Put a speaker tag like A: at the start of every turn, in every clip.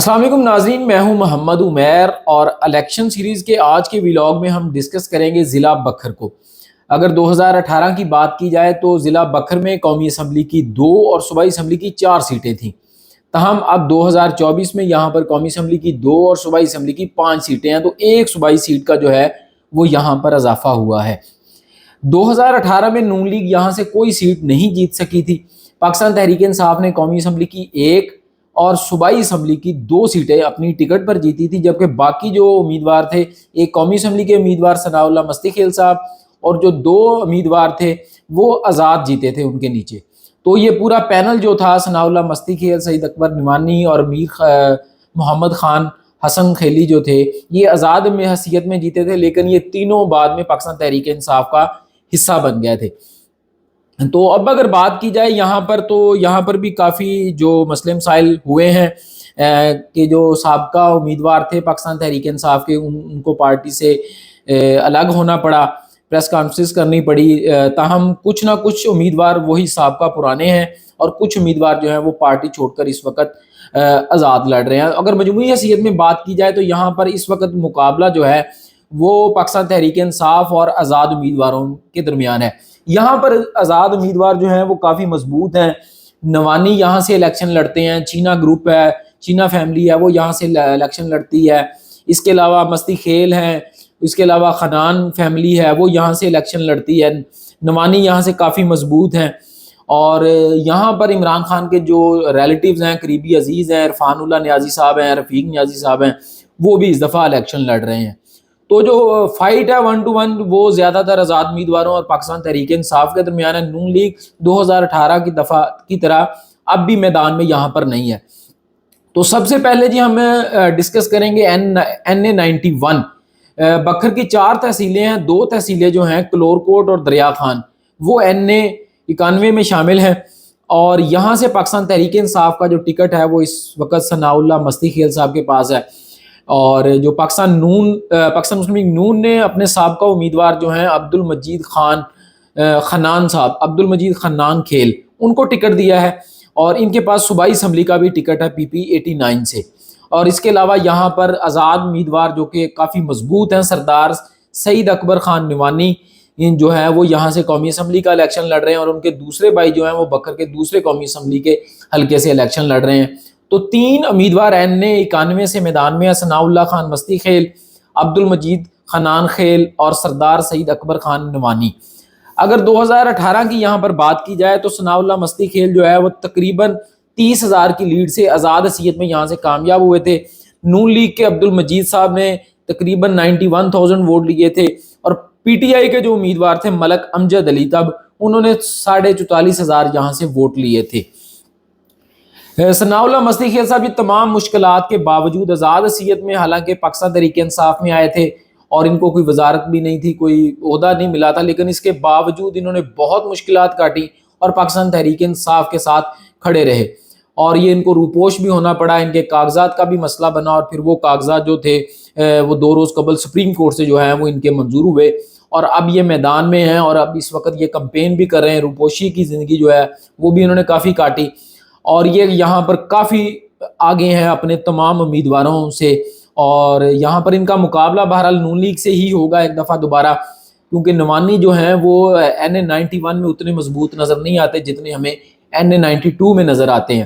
A: السلام علیکم ناظرین، میں ہوں محمد عمیر اور الیکشن سیریز کے آج کے ولاگ میں ہم ڈسکس کریں گے ضلع بکھر کو۔ اگر 2018 کی بات کی جائے تو ضلع بکھر میں قومی اسمبلی کی 2 اور صوبائی اسمبلی کی 4 سیٹیں تھیں، تاہم اب 2024 میں یہاں پر قومی اسمبلی کی 2 اور صوبائی اسمبلی کی 5 سیٹیں ہیں، تو ایک صوبائی سیٹ کا جو ہے وہ یہاں پر اضافہ ہوا ہے۔ 2018 میں نون لیگ یہاں سے کوئی سیٹ نہیں جیت سکی تھی۔ پاکستان تحریک انصاف نے قومی اسمبلی کی 1 اور صوبائی اسمبلی کی 2 سیٹیں اپنی ٹکٹ پر جیتی تھی، جبکہ باقی جو امیدوار تھے، ایک قومی اسمبلی کے امیدوار ثناء اللہ مستی خیل صاحب اور جو 2 امیدوار تھے وہ آزاد جیتے تھے ان کے نیچے۔ تو یہ پورا پینل جو تھا، ثناء اللہ مستی خیل، سعید اکبر نعمانی اور میر محمد خان حسن خیلی جو تھے، یہ آزاد میں حیثیت میں جیتے تھے، لیکن یہ تینوں بعد میں پاکستان تحریک انصاف کا حصہ بن گئے تھے۔ تو اب اگر بات کی جائے یہاں پر، تو یہاں پر بھی کافی جو مسئلے مسائل ہوئے ہیں کہ جو سابقہ امیدوار تھے پاکستان تحریک انصاف کے، ان کو پارٹی سے الگ ہونا پڑا، پریس کانفرنس کرنی پڑی، تاہم کچھ نہ کچھ امیدوار وہی سابقہ پرانے ہیں اور کچھ امیدوار جو ہیں وہ پارٹی چھوڑ کر اس وقت آزاد لڑ رہے ہیں۔ اگر مجموعی حیثیت میں بات کی جائے تو یہاں پر اس وقت مقابلہ جو ہے وہ پاکستان تحریک انصاف اور آزاد امیدواروں کے درمیان ہے۔ یہاں پر آزاد امیدوار جو ہیں وہ کافی مضبوط ہیں۔ نوانی یہاں سے الیکشن لڑتے ہیں، چینا گروپ ہے، چینا فیملی ہے، وہ یہاں سے الیکشن لڑتی ہے۔ اس کے علاوہ مستی خیل ہیں، اس کے علاوہ خنان فیملی ہے، وہ یہاں سے الیکشن لڑتی ہے۔ نوانی یہاں سے کافی مضبوط ہیں، اور یہاں پر عمران خان کے جو ریلیٹیوز ہیں، قریبی عزیز ہیں، عرفان اللہ نیازی صاحب ہیں، رفیق نیازی صاحب ہیں، وہ بھی اس دفعہ الیکشن لڑ رہے ہیں۔ تو جو فائٹ ہے 1 to 1 وہ زیادہ تر آزاد امیدواروں اور پاکستان تحریک انصاف کے درمیان ہے۔ نون لیگ 2018 کی دفعہ کی طرح اب بھی میدان میں یہاں پر نہیں ہے۔ تو سب سے پہلے جی ہم ڈسکس کریں گے NA91 بکھر کی 4 تحصیلیں ہیں، 2 تحصیلیں جو ہیں کلور کوٹ اور دریا خان، وہ NA91 میں شامل ہیں، اور یہاں سے پاکستان تحریک انصاف کا جو ٹکٹ ہے وہ اس وقت ثناء اللہ مستی خیل صاحب کے پاس ہے، اور جو پاکستان مسلم لیگ نون نے اپنے سابقہ امیدوار جو ہیں عبد المجید خنان صاحب، عبد المجید خنان کھیل، ان کو ٹکٹ دیا ہے، اور ان کے پاس صوبائی اسمبلی کا بھی ٹکٹ ہے PP 89 سے۔ اور اس کے علاوہ یہاں پر آزاد امیدوار جو کہ کافی مضبوط ہیں، سردار سعید اکبر خان نعمانی جو ہے وہ یہاں سے قومی اسمبلی کا الیکشن لڑ رہے ہیں، اور ان کے دوسرے بھائی جو ہیں وہ بکر کے دوسرے قومی اسمبلی کے حلقے سے الیکشن لڑ رہے ہیں۔ تو 3 امیدوار NA91 سے میدان میں ہیں، ثناء اللہ خان مستی خیل، عبد المجید خنان خیل اور سردار سعید اکبر خان نعمانی۔ اگر 2018 کی یہاں پر بات کی جائے تو ثناء اللہ مستی خیل جو ہے وہ تقریباً 30,000 کی لیڈ سے آزاد حیثیت میں یہاں سے کامیاب ہوئے تھے۔ نون لیگ کے عبد المجید صاحب نے تقریباً 91,000 ووٹ لیے تھے، اور PTI کے جو امیدوار تھے ملک امجد علی تب، انہوں نے 44,500 یہاں سے ووٹ لیے تھے۔ ثناء اللہ مستی خیل صاحب یہ تمام مشکلات کے باوجود آزاد حیثیت میں، حالانکہ پاکستان تحریک انصاف میں آئے تھے اور ان کو کوئی وزارت بھی نہیں تھی، کوئی عہدہ نہیں ملا تھا، لیکن اس کے باوجود انہوں نے بہت مشکلات کاٹی اور پاکستان تحریک انصاف کے ساتھ کھڑے رہے، اور یہ ان کو روپوش بھی ہونا پڑا، ان کے کاغذات کا بھی مسئلہ بنا، اور پھر وہ کاغذات جو تھے وہ 2 روز قبل سپریم کورٹ سے جو ہیں وہ ان کے منظور ہوئے، اور اب یہ میدان میں ہیں، اور اب اس وقت یہ کمپین بھی کر رہے ہیں۔ روپوشی کی زندگی جو ہے وہ بھی انہوں نے کافی کاٹی، اور یہ یہاں پر کافی آگے ہیں اپنے تمام امیدواروں سے، اور یہاں پر ان کا مقابلہ بہرحال نون لیگ سے ہی ہوگا ایک دفعہ دوبارہ، کیونکہ نعمانی جو ہیں وہ NA91 میں اتنے مضبوط نظر نہیں آتے جتنے ہمیں NA92 میں نظر آتے ہیں۔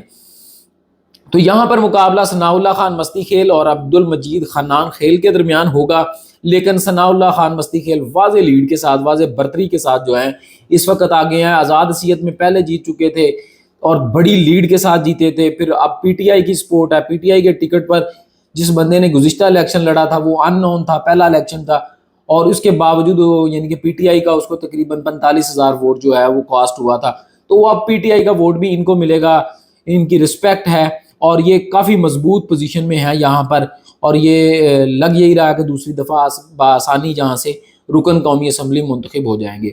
A: تو یہاں پر مقابلہ ثناء اللہ خان مستی خیل اور عبد المجید خنان خیل کے درمیان ہوگا، لیکن ثناء اللہ خان مستی خیل واضح لیڈ کے ساتھ، واضح برتری کے ساتھ جو ہیں اس وقت آگے ہیں۔ آزاد حیثیت میں پہلے جیت چکے تھے اور بڑی لیڈ کے ساتھ جیتے تھے، پھر اب PTI کی سپورٹ ہے، PTI کے ٹکٹ پر جس بندے نے گزشتہ الیکشن لڑا تھا وہ ان نون تھا، پہلا الیکشن تھا، اور اس کے باوجود یعنی کہ PTI کا اس کو تقریباً 45,000 ووٹ جو ہے وہ کاسٹ ہوا تھا، تو وہ اب PTI کا ووٹ بھی ان کو ملے گا، ان کی رسپیکٹ ہے، اور یہ کافی مضبوط پوزیشن میں ہے یہاں پر، اور یہ لگ یہی رہا کہ دوسری دفعہ بآسانی جہاں سے رکن قومی اسمبلی منتخب ہو جائیں گے۔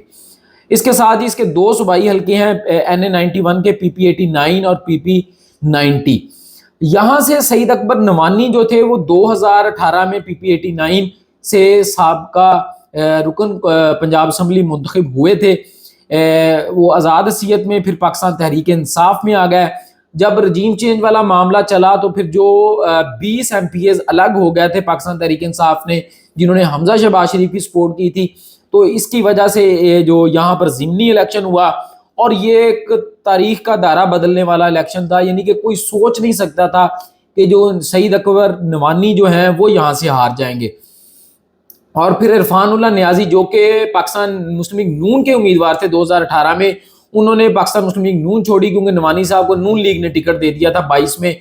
A: اس کے ساتھ ہی اس کے 2 صوبائی حلقے ہیں NA91 کے PP 89 اور PP 90۔ یہاں سے سعید اکبر نعمانی جو تھے وہ 2018 میں PP 89 سے سابقہ رکن پنجاب اسمبلی منتخب ہوئے تھے، وہ آزاد حیثیت میں پھر پاکستان تحریک انصاف میں آ گئے، جب رجیم چینج والا معاملہ چلا تو پھر جو 20 ایم پی ایز الگ ہو گئے تھے پاکستان تحریک انصاف نے، جنہوں نے حمزہ شہباز شریف کی سپورٹ کی تھی، تو اس کی وجہ سے یہ جو یہاں پر ضمنی الیکشن ہوا، اور یہ ایک تاریخ کا دائرہ بدلنے والا الیکشن تھا، یعنی کہ کوئی سوچ نہیں سکتا تھا کہ جو سعید اکبر نوانی جو ہیں وہ یہاں سے ہار جائیں گے۔ اور پھر عرفان اللہ نیازی جو کہ پاکستان مسلم لیگ نون کے امیدوار تھے 2018 میں، انہوں نے پاکستان مسلم لیگ نون چھوڑی کیونکہ نوانی صاحب کو نون لیگ نے ٹکٹ دے دیا تھا 22 میں،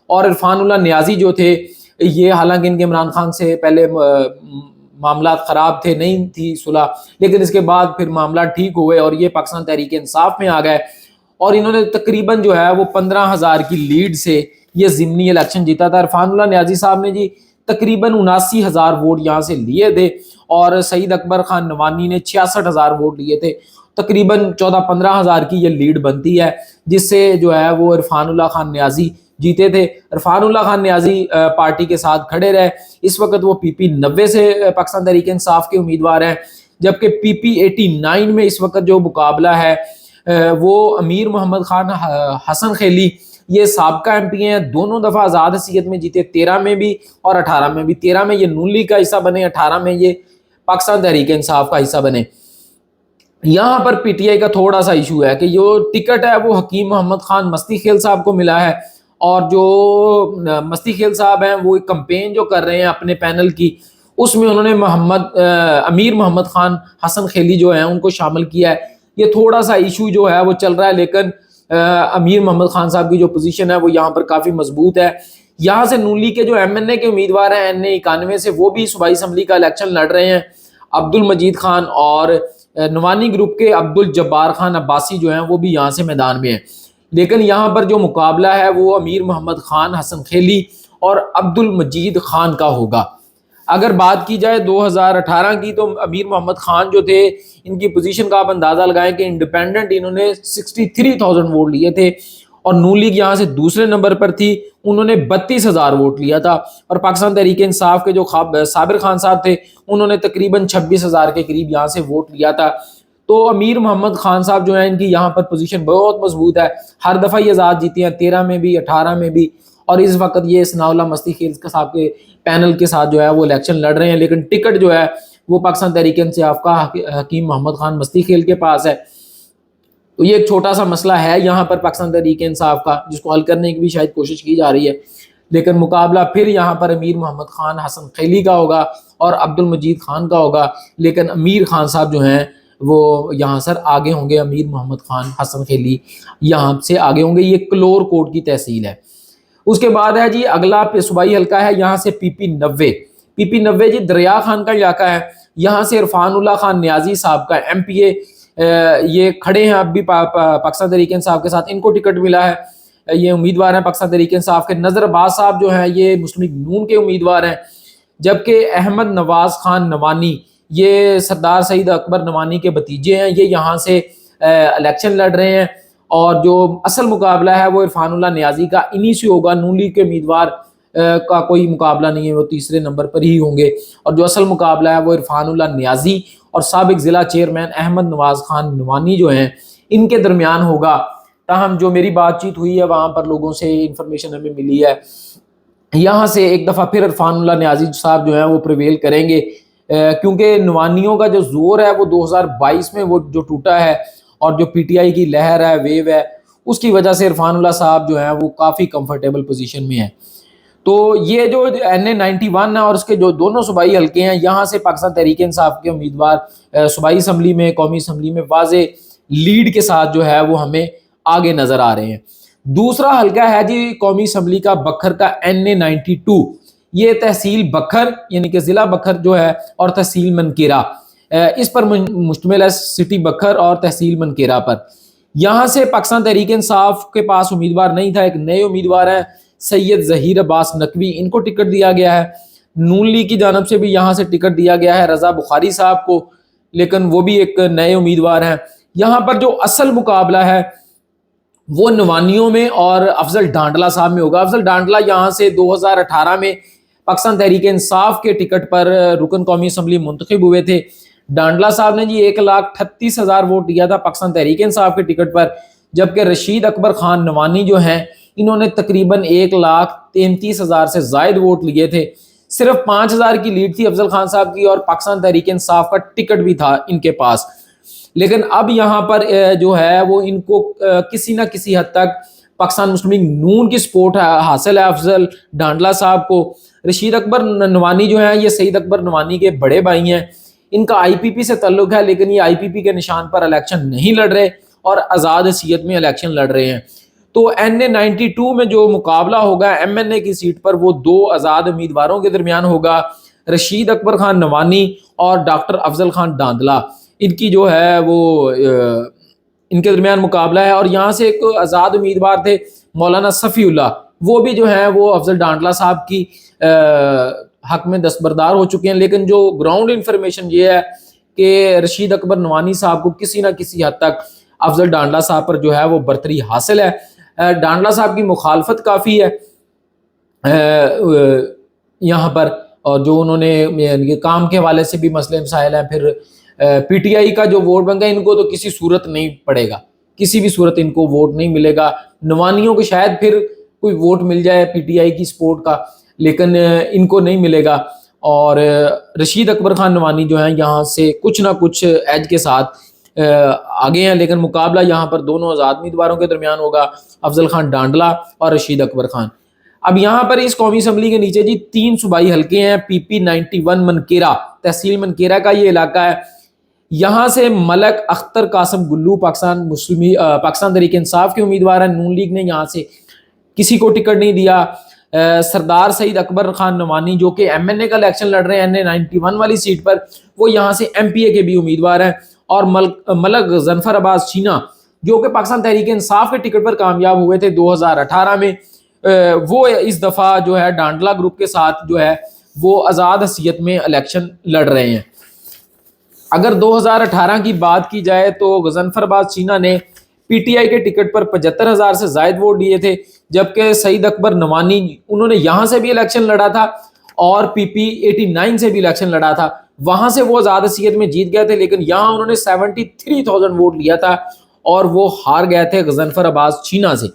A: اور عرفان اللہ نیازی جو تھے، یہ حالانکہ ان کے عمران خان سے پہلے معاملات خراب تھے، نہیں تھی صلح، لیکن اس کے بعد پھر معاملات ٹھیک ہوئے اور یہ پاکستان تحریک انصاف میں آ گئے، اور انہوں نے تقریباً جو ہے وہ 15,000 کی لیڈ سے یہ ضمنی الیکشن جیتا تھا۔ عرفان اللہ نیازی صاحب نے جی تقریباً 79,000 ووٹ یہاں سے لیے تھے، اور سعید اکبر خان نوانی نے 66,000 ووٹ لیے تھے، تقریباً 14-15,000 کی یہ لیڈ بنتی ہے، جس سے جو ہے وہ عرفان اللہ خان نیازی جیتے تھے۔ عرفان اللہ خان نیازی پارٹی کے ساتھ کھڑے رہے، اس وقت وہ پی پی 90 سے پاکستان تحریک انصاف کے امیدوار ہیں، جبکہ پی پی 89 میں اس وقت جو مقابلہ ہے وہ امیر محمد خان حسن خیلی، یہ سابقہ ایم پی ہیں، دونوں دفعہ آزاد حیثیت میں جیتے، 13 میں بھی اور 18 میں بھی۔ 13 میں یہ نون لیگ کا حصہ بنے، 18 میں یہ پاکستان تحریک انصاف کا حصہ بنے۔ یہاں پر پی ٹی آئی کا تھوڑا سا ایشو ہے کہ جو ٹکٹ ہے وہ حکیم محمد خان مستی خیل صاحب کو ملا ہے، اور جو مستی خیل صاحب ہیں وہ ایک کمپین جو کر رہے ہیں اپنے پینل کی، اس میں انہوں نے امیر محمد خان حسن خیلی جو ہیں ان کو شامل کیا ہے۔ یہ تھوڑا سا ایشو جو ہے وہ چل رہا ہے، لیکن امیر محمد خان صاحب کی جو پوزیشن ہے وہ یہاں پر کافی مضبوط ہے۔ یہاں سے نون لیگ کے جو ایم این اے کے امیدوار ہیں NA91 سے، وہ بھی صوبائی اسمبلی کا الیکشن لڑ رہے ہیں۔ عبد المجید خان اور نوانی گروپ کے عبد الجبار خان عباسی جو ہیں وہ بھی یہاں سے میدان میں ہیں، لیکن یہاں پر جو مقابلہ ہے وہ امیر محمد خان حسن خیلی اور عبد المجید خان کا ہوگا۔ اگر بات کی جائے 2018 کی، تو امیر محمد خان جو تھے، ان کی پوزیشن کا آپ اندازہ لگائیں کہ انڈیپینڈنٹ انہوں نے 63,000 ووٹ لیے تھے، اور نون لیگ یہاں سے دوسرے نمبر پر تھی، انہوں نے 32,000 ووٹ لیا تھا، اور پاکستان تحریک انصاف کے جو صابر خان صاحب تھے انہوں نے تقریباً 26,000 کے قریب یہاں سے ووٹ لیا تھا۔ تو امیر محمد خان صاحب جو ہیں ان کی یہاں پر پوزیشن بہت مضبوط ہے، ہر دفعہ یہ آزاد جیتی ہیں، 13 میں بھی 18 میں بھی، اور اس وقت یہ ثناء اللہ مستی خیل صاحب کے پینل کے ساتھ جو ہے وہ الیکشن لڑ رہے ہیں، لیکن ٹکٹ جو ہے وہ پاکستان تحریک انصاف کا حکیم محمد خان مستی خیل کے پاس ہے۔ تو یہ ایک چھوٹا سا مسئلہ ہے یہاں پر پاکستان تحریک انصاف کا، جس کو حل کرنے کی بھی شاید کوشش کی جا رہی ہے، لیکن مقابلہ پھر یہاں پر امیر محمد خان حسن خیلی کا ہوگا اور عبد المجید خان کا ہوگا، لیکن امیر خان صاحب جو ہیں وہ یہاں سر آگے ہوں گے، امیر محمد خان حسن خیلی یہاں سے آگے ہوں گے۔ یہ کلور کوٹ کی تحصیل ہے۔ اس کے بعد ہے جی اگلا صوبائی حلقہ ہے یہاں سے پی پی 90۔ پی پی 90 جی دریا خان کا علاقہ ہے، یہاں سے عرفان اللہ خان نیازی صاحب کا ایم پی اے یہ کھڑے ہیں اب بھی پاکستان تحریک انصاف کے ساتھ، ان کو ٹکٹ ملا ہے، یہ امیدوار ہیں پاکستان تحریک انصاف کے۔ نظر عباس صاحب جو ہیں یہ مسلم لیگ نون کے امیدوار ہیں، جبکہ احمد نواز خان نوانی یہ سردار سعید اکبر نوانی کے بھتیجے ہیں، یہ یہاں سے الیکشن لڑ رہے ہیں، اور جو اصل مقابلہ ہے وہ عرفان اللہ نیازی کا انہی سے ہوگا۔ نون لیگ کے امیدوار کا کوئی مقابلہ نہیں ہے، وہ تیسرے نمبر پر ہی ہوں گے، اور جو اصل مقابلہ ہے وہ عرفان اللہ نیازی اور سابق ضلع چیئرمین احمد نواز خان نوانی جو ہیں ان کے درمیان ہوگا۔ تاہم جو میری بات چیت ہوئی ہے وہاں پر لوگوں سے انفارمیشن ہمیں ملی ہے، یہاں سے ایک دفعہ پھر عرفان اللہ نیازی صاحب جو ہیں وہ پریویل کریں گے، کیونکہ نوانیوں کا جو زور ہے وہ 2022 میں وہ جو ٹوٹا ہے، اور جو پی ٹی آئی کی لہر ہے، ویو ہے، اس کی وجہ سے عرفان اللہ صاحب جو ہیں وہ کافی کمفرٹیبل پوزیشن میں ہیں۔ تو یہ جو NA91 ہے اور اس کے جو دونوں صوبائی حلقے ہیں، یہاں سے پاکستان تحریک انصاف کے امیدوار صوبائی اسمبلی میں، قومی اسمبلی میں واضح لیڈ کے ساتھ جو ہے وہ ہمیں آگے نظر آ رہے ہیں۔ دوسرا حلقہ ہے جی قومی اسمبلی کا بکھر کا NA92، یہ تحصیل بکھر یعنی کہ ضلع بکھر جو ہے اور تحصیل منکیرا، اس پر مشتمل ہے، سٹی بکھر اور تحصیل منکیرا پر۔ یہاں سے پاکستان تحریک انصاف کے پاس امیدوار نہیں تھا، ایک نئے امیدوار ہیں سید ظہیر عباس نقوی، ان کو ٹکٹ دیا گیا ہے۔ نون لیگ کی جانب سے بھی یہاں سے ٹکٹ دیا گیا ہے رضا بخاری صاحب کو، لیکن وہ بھی ایک نئے امیدوار ہیں۔ یہاں پر جو اصل مقابلہ ہے وہ نوانیوں میں اور افضل ڈانڈلا صاحب میں ہوگا۔ افضل ڈانڈلا یہاں سے 2018 میں پاکستان تحریک انصاف کے ٹکٹ پر رکن قومی اسمبلی منتخب ہوئے تھے۔ ڈانڈلا صاحب نے جی 1,38,000 ووٹ دیا تھا پاکستان تحریک انصاف کے ٹکٹ پر، جبکہ رشید اکبر خان نوانی جو ہیں انہوں نے تقریباً 1,33,000 سے زائد ووٹ لیے تھے. صرف 5,000 کی لیڈ تھی افضل خان صاحب کی اور پاکستان تحریک انصاف کا ٹکٹ بھی تھا ان کے پاس. لیکن اب یہاں پر جو ہے وہ ان کو کسی نہ کسی حد تک پاکستان مسلم لیگ نون کی سپورٹ حاصل ہے افضل ڈانڈلا صاحب کو. رشید اکبر نوانی جو ہیں یہ سعید اکبر نوانی کے بڑے بھائی ہیں. ان کا آئی پی پی سے تعلق ہے لیکن یہ آئی پی پی کے نشان پر الیکشن نہیں لڑ رہے اور آزاد حیثیت میں الیکشن لڑ رہے ہیں. تو NA-92 میں جو مقابلہ ہوگا MNA کی سیٹ پر وہ 2 آزاد امیدواروں کے درمیان ہوگا, رشید اکبر خان نوانی اور ڈاکٹر افضل خان ڈاندلا. ان کی جو ہے وہ ان کے درمیان مقابلہ ہے. اور یہاں سے ایک آزاد امیدوار تھے مولانا صفی اللہ, وہ بھی جو ہیں وہ افضل ڈانڈلا صاحب کی حق میں دستبردار ہو چکے ہیں. لیکن جو گراؤنڈ انفارمیشن یہ ہے کہ رشید اکبر نوانی صاحب کو کسی نہ کسی حد تک افضل ڈانڈلا صاحب پر جو ہے وہ برتری حاصل ہے. ڈانڈلا صاحب کی مخالفت کافی ہے یہاں پر, اور جو انہوں نے کام کے حوالے سے بھی مسئلے مسائل ہیں. پھر پی ٹی آئی کا جو ووٹ بنک ہے ان کو تو کسی صورت نہیں پڑے گا, کسی بھی صورت ان کو ووٹ نہیں ملے گا. نوانیوں کو شاید پھر کوئی ووٹ مل جائے پی ٹی آئی کی سپورٹ کا, لیکن ان کو نہیں ملے گا. اور رشید اکبر خان نوانی جو ہیں یہاں سے کچھ نہ کچھ ایج کے ساتھ آگے ہیں. لیکن مقابلہ یہاں پر دونوں آزاد امیدواروں کے درمیان ہوگا, افضل خان ڈانڈلا اور رشید اکبر خان. اب یہاں پر اس قومی اسمبلی کے نیچے جی 3 صوبائی حلقے ہیں. PP-91 منکیرا, تحصیل منکیرا کا یہ علاقہ ہے. یہاں سے ملک اختر قاسم گلو پاکستان تحریک انصاف کے امیدوار ہیں. نون لیگ نے یہاں سے کسی کو ٹکٹ نہیں دیا. سردار سعید اکبر خان نوانی جو کہ MNA کا الیکشن لڑ رہے ہیں NA-91 والی سیٹ پر, وہ یہاں سے MPA کے بھی امیدوار ہیں. اور ملک غضنفر عباس چینا جو کہ پاکستان تحریک انصاف کے ٹکٹ پر کامیاب ہوئے تھے 2018 میں, وہ اس دفعہ جو ہے ڈانڈلا گروپ کے ساتھ جو ہے وہ آزاد حیثیت میں الیکشن لڑ رہے ہیں. اگر 2018 کی بات کی جائے تو غضنفر عباس چینا نے پی ٹی آئی کے ٹکٹ پر 75,000 سے زائد ووٹ دیے تھے, جبکہ سعید اکبر نوانی انہوں نے یہاں سے بھی الیکشن لڑا تھا اور PP-89 سے بھی الیکشن لڑا تھا. وہاں سے وہ آزاد حیثیت میں جیت گئے تھے, لیکن یہاں انہوں نے 73,000 ووٹ لیا تھا اور وہ ہار گئے تھے غضنفر عباس چینا سے.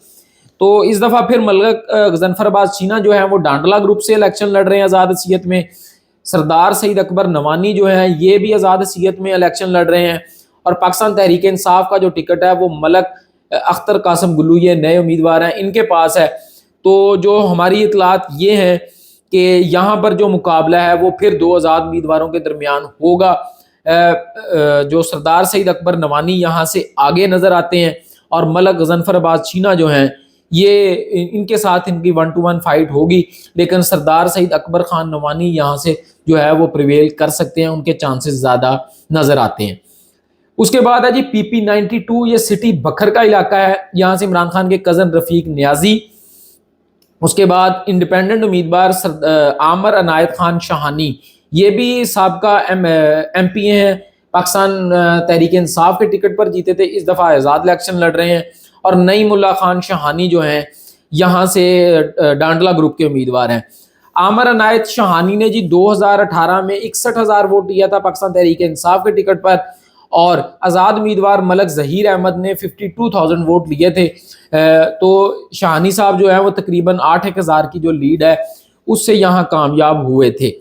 A: تو اس دفعہ پھر ملک غضنفر عباس چینا جو ہے وہ ڈانڈلا گروپ سے الیکشن لڑ رہے ہیں آزاد حیثیت میں. سردار سعید اکبر نوانی جو ہیں یہ بھی آزاد حیثیت میں الیکشن لڑ رہے ہیں. اور پاکستان تحریک انصاف کا جو ٹکٹ ہے وہ ملک اختر قاسم گلو یہ نئے امیدوار ہیں ان کے پاس ہے. تو جو ہماری اطلاعات یہ ہیں کہ یہاں پر جو مقابلہ ہے وہ پھر 2 آزاد امیدواروں کے درمیان ہوگا. جو سردار سعید اکبر نوانی یہاں سے آگے نظر آتے ہیں اور ملک غضنفر عباس چینا جو ہیں یہ ان کے ساتھ ان کی 1-to-1 فائٹ ہوگی, لیکن سردار سعید اکبر خان نوانی یہاں سے جو ہے وہ پریویل کر سکتے ہیں, ان کے چانسز زیادہ نظر آتے ہیں. اس کے بعد ہے جی PP-92, یہ سٹی بکھر کا علاقہ ہے. یہاں سے عمران خان کے کزن رفیق نیازی, اس کے بعد انڈیپینڈنٹ امیدوار عامر عنایت خان شاہانی, یہ بھی سابقہ MPA ہیں, پاکستان تحریک انصاف کے ٹکٹ پر جیتے تھے, اس دفعہ آزاد الیکشن لڑ رہے ہیں. اور نعیم اللہ خان شاہانی جو ہیں یہاں سے ڈانڈلا گروپ کے امیدوار ہیں. عامر عنایت شاہانی نے جی 2018 میں 61,000 ووٹ دیا تھا پاکستان تحریک انصاف کے ٹکٹ پر, اور آزاد امیدوار ملک ظہیر احمد نے 52,000 ووٹ لیے تھے. تو شاہانی صاحب جو ہیں وہ تقریباً 8,000 کی جو لیڈ ہے اس سے یہاں کامیاب ہوئے تھے.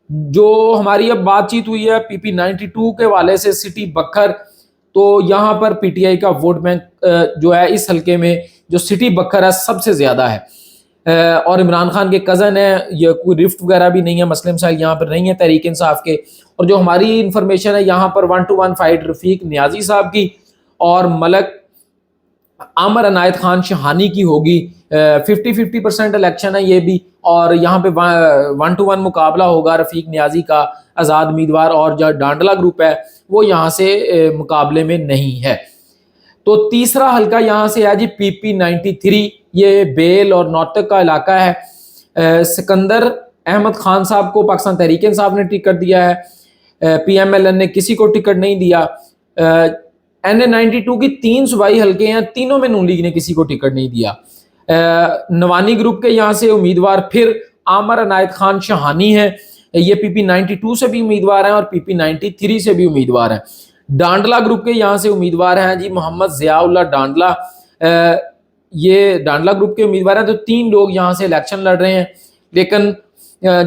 A: جو ہماری اب بات چیت ہوئی ہے PP-92 کے والے سے سٹی بکھر, تو یہاں پر پی ٹی آئی کا ووٹ بینک جو ہے اس حلقے میں جو سٹی بکھر ہے سب سے زیادہ ہے. اور عمران خان کے کزن ہیں, یہ کوئی رفٹ وغیرہ بھی نہیں ہے, مسئلے مسائل یہاں پر نہیں ہے تحریک انصاف کے. اور جو ہماری انفارمیشن ہے یہاں پر 1-to-1 فائٹ رفیق نیازی صاحب کی اور ملک عامر عنایت خان شاہانی کی ہوگی. 50-50% الیکشن ہے یہ بھی, اور یہاں پہ 1-to-1 مقابلہ ہوگا رفیق نیازی کا آزاد امیدوار, اور جو ڈانڈلا گروپ ہے وہ یہاں سے مقابلے میں نہیں ہے. تو تیسرا حلقہ یہاں سے ہے جی PP-93, یہ بیل اور نوتک کا علاقہ ہے. سکندر احمد خان صاحب کو پاکستان تحریک انصاف نے ٹکٹ دیا ہے, PMLN نے کسی کو ٹکٹ نہیں دیا. NA-92 کی 3 صوبائی حلقے ہیں, تینوں میں نون لیگ نے کسی کو ٹکٹ نہیں دیا. نوانی گروپ کے یہاں سے امیدوار پھر عامر عنایت خان شاہانی ہیں, یہ PP-92 سے بھی امیدوار ہیں اور PP-93 سے بھی امیدوار ہیں. ڈانڈلا گروپ کے یہاں سے امیدوار ہیں جی محمد ضیاء اللہ ڈانڈلا. یہ ڈانڈلا گروپ کے امیدوار ہیں تو 3 لوگ یہاں سے الیکشن لڑ رہے ہیں، لیکن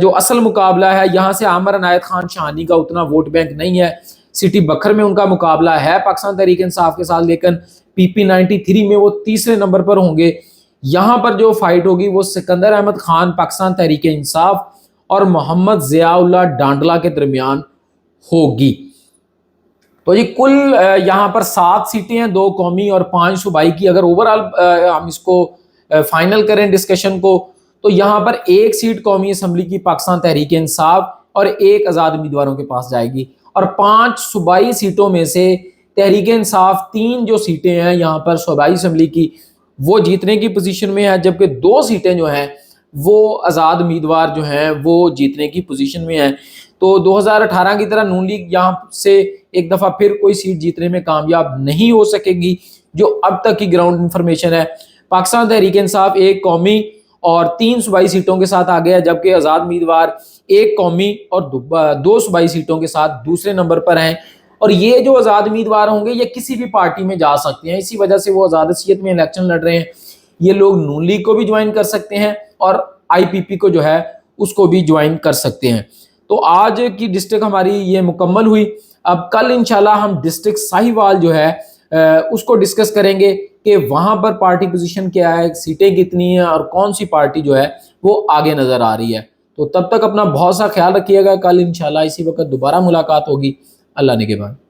A: جو اصل مقابلہ ہے یہاں سے عامر عنایت خان شہانی کا اتنا ووٹ بینک نہیں ہے. سٹی بکھر میں ان کا مقابلہ ہے پاکستان تحریک انصاف کے ساتھ، لیکن PP93 میں وہ تیسرے نمبر پر ہوں گے. یہاں پر جو فائٹ ہوگی وہ سکندر احمد خان پاکستان تحریک انصاف اور محمد ضیاء اللہ ڈانڈلا کے درمیان ہوگی. تو یہ کل یہاں پر 7 سیٹیں ہیں، 2 قومی اور 5 صوبائی کی. اگر اوورآل ہم اس کو فائنل کریں ڈسکشن کو تو یہاں پر 1 سیٹ قومی اسمبلی کی پاکستان تحریک انصاف اور 1 آزاد امیدواروں کے پاس جائے گی، اور 5 صوبائی سیٹوں میں سے تحریک انصاف 3 جو سیٹیں ہیں یہاں پر صوبائی اسمبلی کی وہ جیتنے کی پوزیشن میں ہے، جبکہ 2 سیٹیں جو ہیں وہ آزاد امیدوار جو ہیں وہ جیتنے کی پوزیشن میں ہیں. تو 2018 کی طرح نون لیگ یہاں سے ایک دفعہ پھر کوئی سیٹ جیتنے میں کامیاب نہیں ہو سکے گی. جو اب تک کی گراؤنڈ انفارمیشن ہے، پاکستان تحریک انصاف 1 قومی اور 3 صوبائی سیٹوں کے ساتھ آگے ہے، جبکہ آزاد امیدوار 1 قومی اور 2 صوبائی سیٹوں کے ساتھ دوسرے نمبر پر ہیں. اور یہ جو آزاد امیدوار ہوں گے یہ کسی بھی پارٹی میں جا سکتے ہیں، اسی وجہ سے وہ آزاد حیثیت میں الیکشن لڑ رہے ہیں. یہ لوگ نون لیگ کو بھی جوائن کر سکتے ہیں اور IPP کو جو ہے اس کو بھی جوائن کر سکتے ہیں. تو آج کی ڈسٹرکٹ ہماری یہ مکمل ہوئی. اب کل انشاءاللہ ہم ڈسٹرکٹ ساہیوال جو ہے اس کو ڈسکس کریں گے کہ وہاں پر پارٹی پوزیشن کیا ہے، سیٹیں کتنی ہیں اور کون سی پارٹی جو ہے وہ آگے نظر آ رہی ہے. تو تب تک اپنا بہت سا خیال رکھیے گا. کل انشاءاللہ اسی وقت دوبارہ ملاقات ہوگی. اللہ نگہبان.